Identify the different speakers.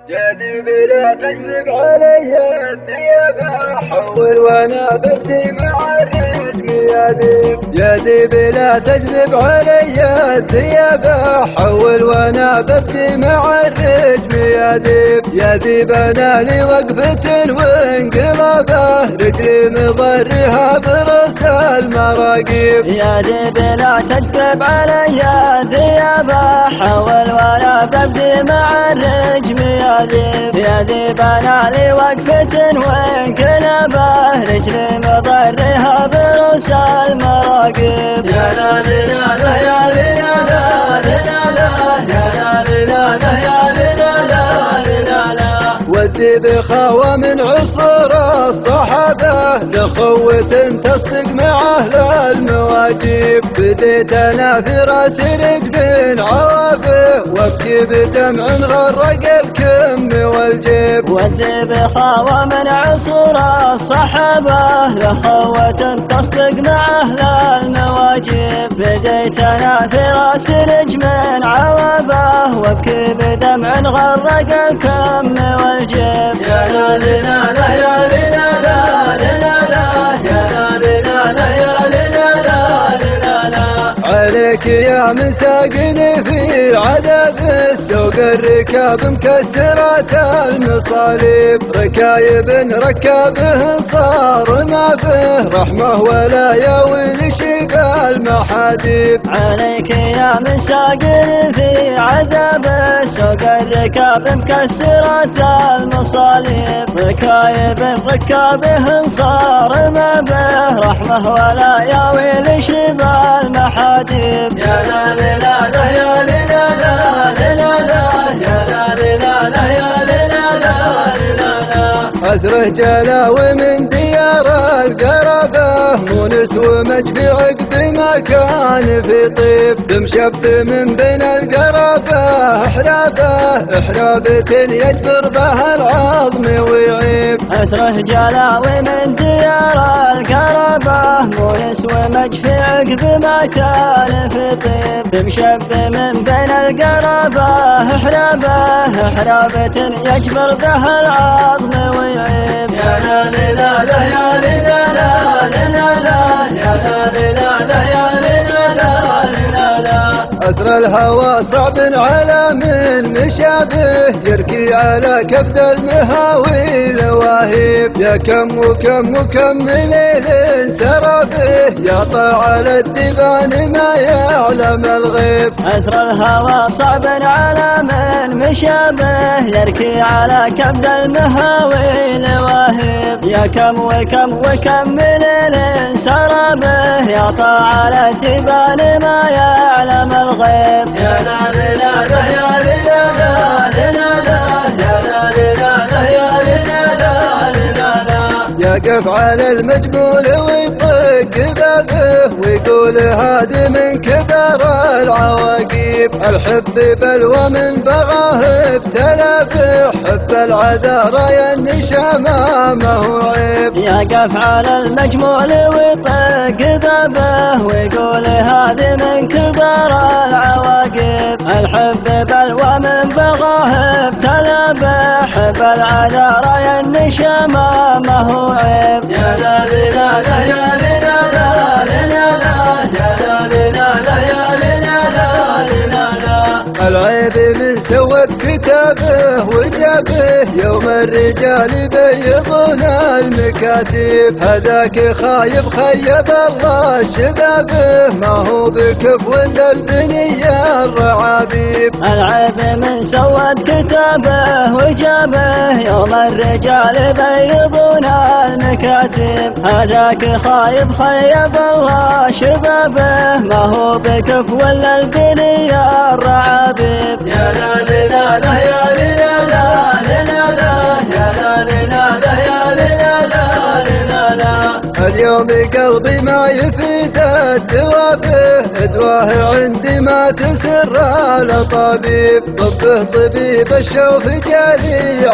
Speaker 1: يا ذيبي لا تكذب علي الثياب احول وانا بدي مع الرتم يا ذيب. يا ذيبي لا تكذب علي الثياب احول وانا بدي مع الرتم يا ذيب. يا ذيب انا لي وقفة وانقلابه رجلي مضرها برأس المراقيب.
Speaker 2: يا ذيب لا تكذب علي الثياب احول وانا بدي مع الرجم يا ذيب. يا ذيب انا لي وقفة وانقلابه رجلي مضرها برؤوس المراقيب.
Speaker 1: يا لا لا لا يا لا لا لا لا يا لا لا يا لا لا. والذيب خاوى من عصر الصحابة لخوة تصدق مع أهل المواجيب. بديت أنا في راس رجب عوافه وابكي بدمع غرق الكم والجيب.
Speaker 2: والذيب خاوى من عصر الصحابة لخوة تصدق مع أهل المواجيب. بديت أنا في راس رجم عوافه وابكي بدمع غرق الكم والجيب.
Speaker 1: يا لا لا لا يا لا لا لا يا لا لا يا لا لا. عليك يا من ساقني في عذاب السوق الركاب مكسرات المصاليب. ركايب ركابه صار ما به رحمه ولا يا ويل شيب المحاديب.
Speaker 2: عليك يا من ساقني في عذاب السوق الركاب مكسرات المصاليب. ركايب ركابه صار ما به رحمه ولا يا ويل شيب المحاديب.
Speaker 1: يا لا لا لا يا لا لا لا يا لا لا يا لا. أثره جلاوي من ديار القرابة مونس ومجبي عقب ما كان في طيب. ثم شب من بين القرابة احرابة يجبر بها العظم ويعيب.
Speaker 2: أثره جلاوي من ديار القرابة مونس ومجفي عقب ما كان في طيب. ثم شب من بين القرابة احرابة يجبر بها العظم ويعيب.
Speaker 1: يا لا لا لا يا لا لا لا يا لا لا يا لا. أثر الهوى صعب على من مشابه يركي على كبد المهاوي لواهيب. يا كم وكم من ليل سرى به يطع على الديوان ما يعلم الغيب.
Speaker 2: أثر الهوى صعب على من مشابه يركي على كبد المهاوي لواهيب. يا كم وكم من ليل سرى به يطع على الديوان ما يعلم الغيب.
Speaker 1: يا لا لا لا يا لا لا يا لا. يقف على المجبول ويطق بابه ويقول هذه من كبر العواقب. الحب بلوى من بغاه ابتلى به حب العذارى يا النشامة ما هو عيب.
Speaker 2: يقف على المجمول ويطق بابه ويقول هذه من كبر العواقب. الحب بلوى من بغاه ابتلى به حب العذارى يا النشامة ما هو عيب.
Speaker 1: يا لا لا لا يا لا لا العيب من سود كتابه وجابه يوم الرجال بيضون المكاتب. هذاك خايب خيب الله شبابه ما هو بكف ولا الدنيا الرعابيب.
Speaker 2: العيب من سود كتابه وجابه يوم الرجال بيضون المكاتب. هذاك خايب خيب الله شبابه ما هو بكف ولا البنية الرعابيب.
Speaker 1: يا لا لا لا يا لا لا يا لا. اليوم قلبي ما يفيد الدوافه ادواه عندي ما تسر على طبيب. طبه طبيب الشوف جالي